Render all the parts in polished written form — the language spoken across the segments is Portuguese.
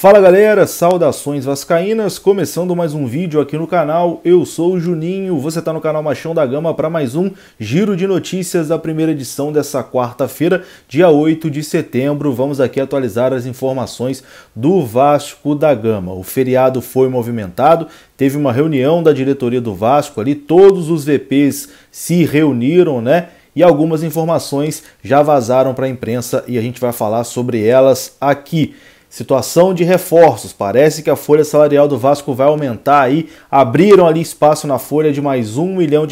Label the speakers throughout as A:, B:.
A: Fala galera, saudações vascaínas, começando mais um vídeo aqui no canal. Eu sou o Juninho, você está no canal Machão da Gama para mais um giro de notícias da primeira edição dessa quarta-feira, dia 8 de setembro. Vamos aqui atualizar as informações do Vasco da Gama. O feriado foi movimentado, teve uma reunião da diretoria do Vasco ali, todos os VPs se reuniram, né? E algumas informações já vazaram para a imprensa e a gente vai falar sobre elas aqui. Situação de reforços, parece que a folha salarial do Vasco vai aumentar aí, abriram ali espaço na folha de mais R$1 milhão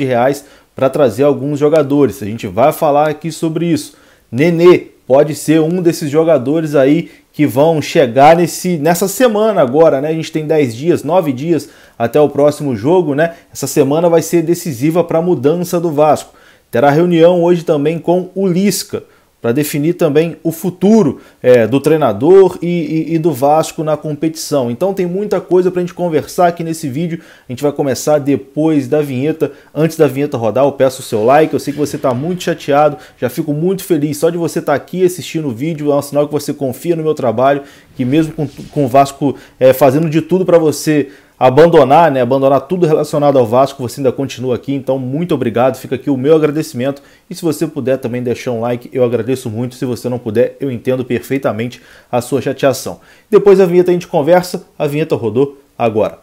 A: para trazer alguns jogadores, a gente vai falar aqui sobre isso. Nenê pode ser um desses jogadores aí que vão chegar nessa semana agora, né? A gente tem 10 dias, 9 dias até o próximo jogo, né? Essa semana vai ser decisiva para a mudança do Vasco. Terá reunião hoje também com o Lisca, para definir também o futuro do treinador e do Vasco na competição. Então tem muita coisa para a gente conversar aqui nesse vídeo. A gente vai começar depois da vinheta. Antes da vinheta rodar, eu peço o seu like. Eu sei que você está muito chateado, já fico muito feliz só de você estar aqui assistindo o vídeo. É um sinal que você confia no meu trabalho, que mesmo com o Vasco fazendo de tudo para você abandonar tudo relacionado ao Vasco, você ainda continua aqui, então muito obrigado, fica aqui o meu agradecimento, e se você puder também deixar um like, eu agradeço muito. Se você não puder, eu entendo perfeitamente a sua chateação. Depois da vinheta a gente conversa, a vinheta rodou agora.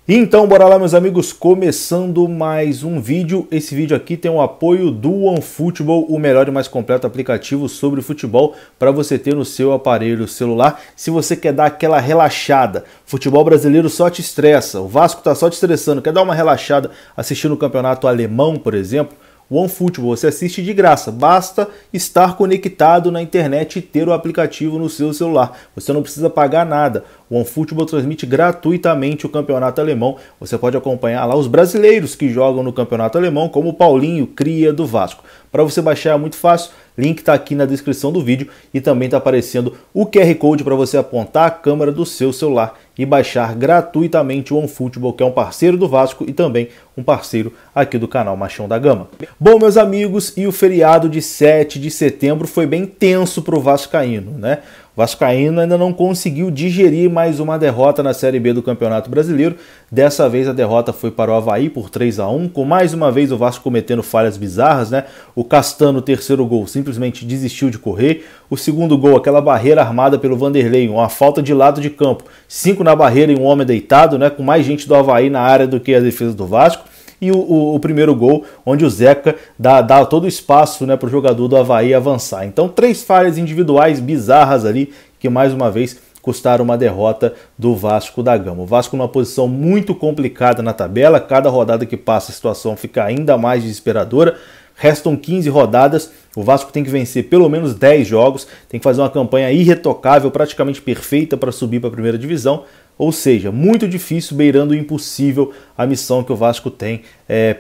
A: Então bora lá meus amigos, começando mais um vídeo. Esse vídeo aqui tem o apoio do OneFootball, o melhor e mais completo aplicativo sobre futebol para você ter no seu aparelho celular. Se você quer dar aquela relaxada, futebol brasileiro só te estressa, o Vasco tá só te estressando, quer dar uma relaxada assistindo o campeonato alemão, por exemplo, o OneFootball você assiste de graça, basta estar conectado na internet e ter o aplicativo no seu celular. Você não precisa pagar nada. O OneFootball transmite gratuitamente o campeonato alemão. Você pode acompanhar lá os brasileiros que jogam no campeonato alemão, como o Paulinho, cria do Vasco. Para você baixar é muito fácil, link está aqui na descrição do vídeo e também está aparecendo o QR Code para você apontar a câmera do seu celular e baixar gratuitamente o OneFootball, que é um parceiro do Vasco e também um parceiro aqui do canal Machão da Gama. Bom, meus amigos, e o feriado de 7 de setembro foi bem tenso para o vascaíno, né? O vascaíno ainda não conseguiu digerir mais uma derrota na Série B do Campeonato Brasileiro. Dessa vez a derrota foi para o Avaí por 3-1, com mais uma vez o Vasco cometendo falhas bizarras, né? O Castano, o terceiro gol, simplesmente desistiu de correr. O segundo gol, aquela barreira armada pelo Vanderlei, uma falta de lado de campo. 5 na barreira e um homem deitado, né? Com mais gente do Avaí na área do que a defesa do Vasco. E o primeiro gol, onde o Zeca dá todo o espaço, né, para o jogador do Avaí avançar. Então 3 falhas individuais bizarras ali, que mais uma vez custaram uma derrota do Vasco da Gama. O Vasco numa posição muito complicada na tabela, cada rodada que passa a situação fica ainda mais desesperadora. Restam 15 rodadas, o Vasco tem que vencer pelo menos 10 jogos, tem que fazer uma campanha irretocável, praticamente perfeita para subir para a primeira divisão. Ou seja, muito difícil, beirando o impossível a missão que o Vasco tem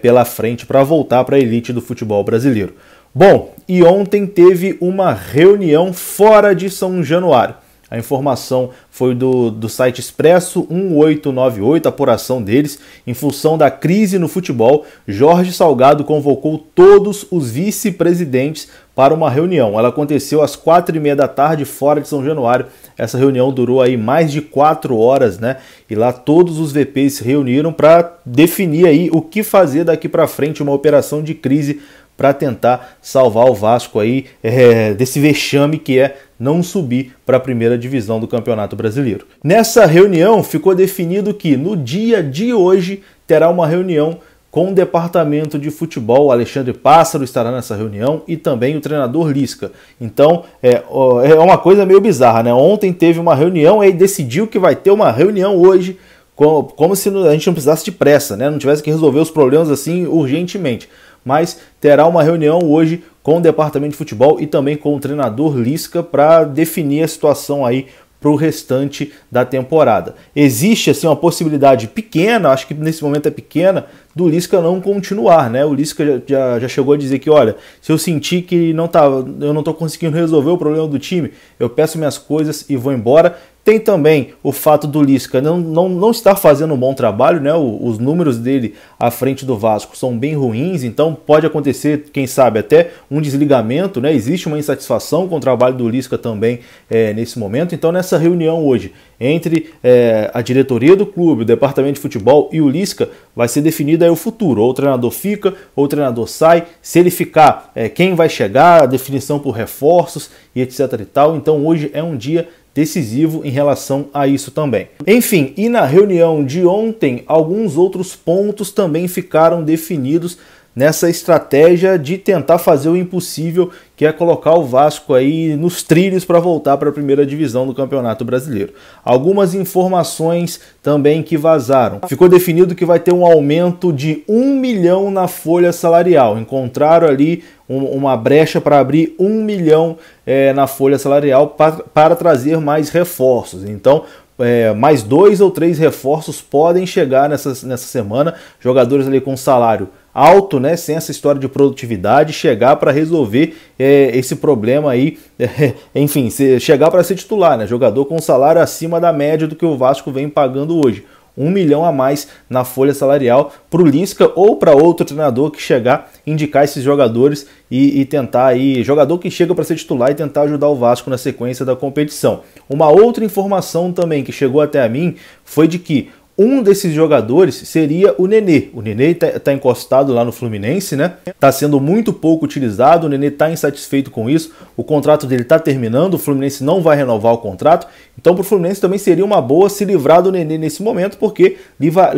A: pela frente para voltar para a elite do futebol brasileiro. Bom, e ontem teve uma reunião fora de São Januário. A informação foi do site Expresso 1898, a apuração deles. Em função da crise no futebol, Jorge Salgado convocou todos os vice-presidentes para uma reunião. Ela aconteceu às 4h30 da tarde, fora de São Januário. Essa reunião durou aí mais de 4 horas, né? E lá todos os VPs se reuniram para definir aí o que fazer daqui para frente, uma operação de crise para tentar salvar o Vasco aí desse vexame que é não subir para a primeira divisão do Campeonato Brasileiro. Nessa reunião ficou definido que no dia de hoje terá uma reunião com o departamento de futebol. O Alexandre Pássaro estará nessa reunião e também o treinador Lisca. Então é uma coisa meio bizarra, né? Ontem teve uma reunião e decidiu que vai ter uma reunião hoje, como se a gente não precisasse de pressa, né? Não tivesse que resolver os problemas assim urgentemente. Mas terá uma reunião hoje com o departamento de futebol e também com o treinador Lisca para definir a situação aí para o restante da temporada. Existe assim uma possibilidade pequena, acho que nesse momento é pequena, do Lisca não continuar, né? O Lisca já chegou a dizer que, olha, se eu sentir que eu não estou conseguindo resolver o problema do time, eu peço minhas coisas e vou embora. Tem também o fato do Lisca não estar fazendo um bom trabalho, né? Os números dele à frente do Vasco são bem ruins, então pode acontecer, quem sabe, até um desligamento, né? Existe uma insatisfação com o trabalho do Lisca também nesse momento. Então, nessa reunião hoje entre a diretoria do clube, o departamento de futebol e o Lisca, vai ser definido aí o futuro. Ou o treinador fica, ou o treinador sai. Se ele ficar, quem vai chegar, a definição por reforços e etc e tal. Então, hoje é um dia decisivo em relação a isso também. Enfim, e na reunião de ontem, alguns outros pontos também ficaram definidos nessa estratégia de tentar fazer o impossível, que é colocar o Vasco aí nos trilhos para voltar para a primeira divisão do Campeonato Brasileiro. Algumas informações também que vazaram. Ficou definido que vai ter um aumento de 1 milhão na folha salarial. Encontraram ali uma brecha para abrir 1 milhão na folha salarial para trazer mais reforços. Então, mais 2 ou 3 reforços podem chegar nessa semana. Jogadores ali com salário alto, né, sem essa história de produtividade, chegar para resolver esse problema aí, enfim, chegar para ser titular, né, jogador com salário acima da média do que o Vasco vem pagando hoje. 1 milhão a mais na folha salarial para o Lisca ou para outro treinador que chegar, indicar esses jogadores e tentar aí, jogador que chega para ser titular e tentar ajudar o Vasco na sequência da competição. Uma outra informação também que chegou até a mim foi de que um desses jogadores seria o Nenê. O Nenê está encostado lá no Fluminense, né? Está sendo muito pouco utilizado, o Nenê está insatisfeito com isso, o contrato dele está terminando, o Fluminense não vai renovar o contrato, então para o Fluminense também seria uma boa se livrar do Nenê nesse momento, porque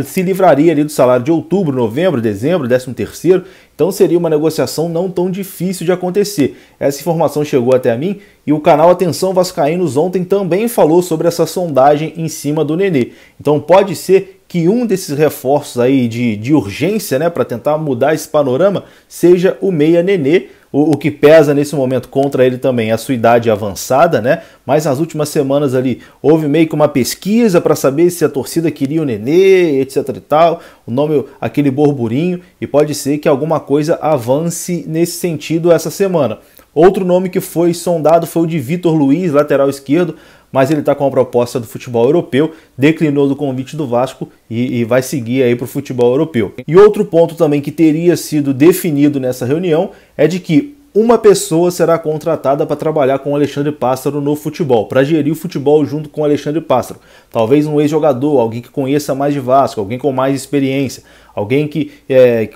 A: se livraria ali do salário de outubro, novembro, dezembro, 13º, então seria uma negociação não tão difícil de acontecer. Essa informação chegou até a mim e o canal Atenção Vascaínos ontem também falou sobre essa sondagem em cima do Nenê. Então pode ser que um desses reforços aí de urgência, né, para tentar mudar esse panorama, seja o meia Nenê. O que pesa nesse momento contra ele também é a sua idade avançada, né? Mas nas últimas semanas ali houve meio que uma pesquisa para saber se a torcida queria o Nenê, etc e tal, o nome, aquele burburinho, e pode ser que alguma coisa avance nesse sentido essa semana. Outro nome que foi sondado foi o de Vitor Luiz, lateral esquerdo, mas ele está com a proposta do futebol europeu, declinou do convite do Vasco e vai seguir aí para o futebol europeu. E outro ponto também que teria sido definido nessa reunião é de que uma pessoa será contratada para trabalhar com o Alexandre Pássaro no futebol, para gerir o futebol junto com o Alexandre Pássaro. Talvez um ex-jogador, alguém que conheça mais de Vasco, alguém com mais experiência, alguém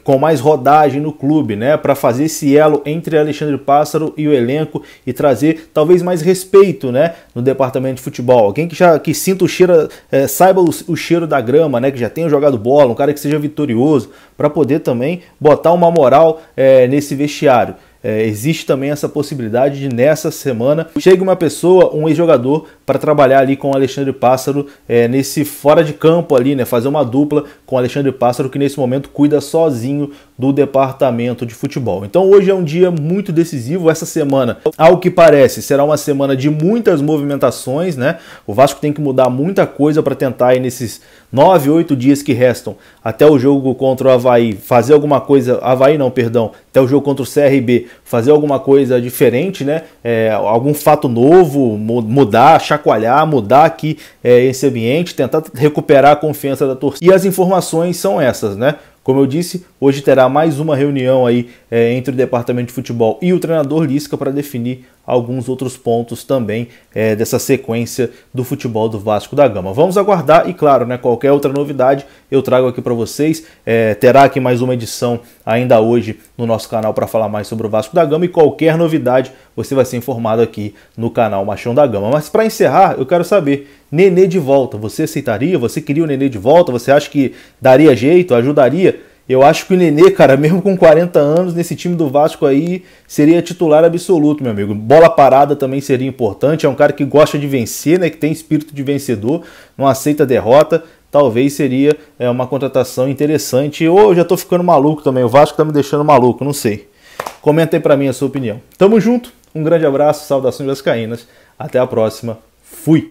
A: com mais rodagem no clube, né, para fazer esse elo entre Alexandre Pássaro e o elenco e trazer talvez mais respeito, né, no departamento de futebol. Alguém que sinta o cheiro, saiba o cheiro da grama, né, que já tenha jogado bola, um cara que seja vitorioso, para poder também botar uma moral nesse vestiário. Existe também essa possibilidade de nessa semana chegue uma pessoa, um ex-jogador, para trabalhar ali com o Alexandre Pássaro nesse fora de campo ali, né, fazer uma dupla com o Alexandre Pássaro, que nesse momento cuida sozinho do departamento de futebol. Então hoje é um dia muito decisivo. Essa semana, ao que parece, será uma semana de muitas movimentações, né? O Vasco tem que mudar muita coisa para tentar aí nesses 9, 8 dias que restam até o jogo contra o Avaí fazer alguma coisa, Avaí não, perdão, até o jogo contra o CRB fazer alguma coisa diferente, né? Algum fato novo, mudar, chacoalhar, mudar aqui esse ambiente, tentar recuperar a confiança da torcida. E as informações são essas, né? Como eu disse, hoje terá mais uma reunião aí entre o departamento de futebol e o treinador Lisca para definir alguns outros pontos também dessa sequência do futebol do Vasco da Gama. Vamos aguardar e, claro, né, qualquer outra novidade eu trago aqui para vocês. Terá aqui mais uma edição ainda hoje no nosso canal para falar mais sobre o Vasco da Gama, e qualquer novidade você vai ser informado aqui no canal Machão da Gama. Mas para encerrar, eu quero saber, Nenê de volta, você aceitaria? Você queria o Nenê de volta? Você acha que daria jeito, ajudaria? Eu acho que o Nenê, cara, mesmo com 40 anos, nesse time do Vasco aí, seria titular absoluto, meu amigo. Bola parada também seria importante, é um cara que gosta de vencer, né, que tem espírito de vencedor, não aceita derrota. Talvez seria uma contratação interessante. Ou eu já tô ficando maluco também, o Vasco tá me deixando maluco, não sei. Comenta aí pra mim a sua opinião. Tamo junto, um grande abraço, saudações vascaínas, até a próxima, fui!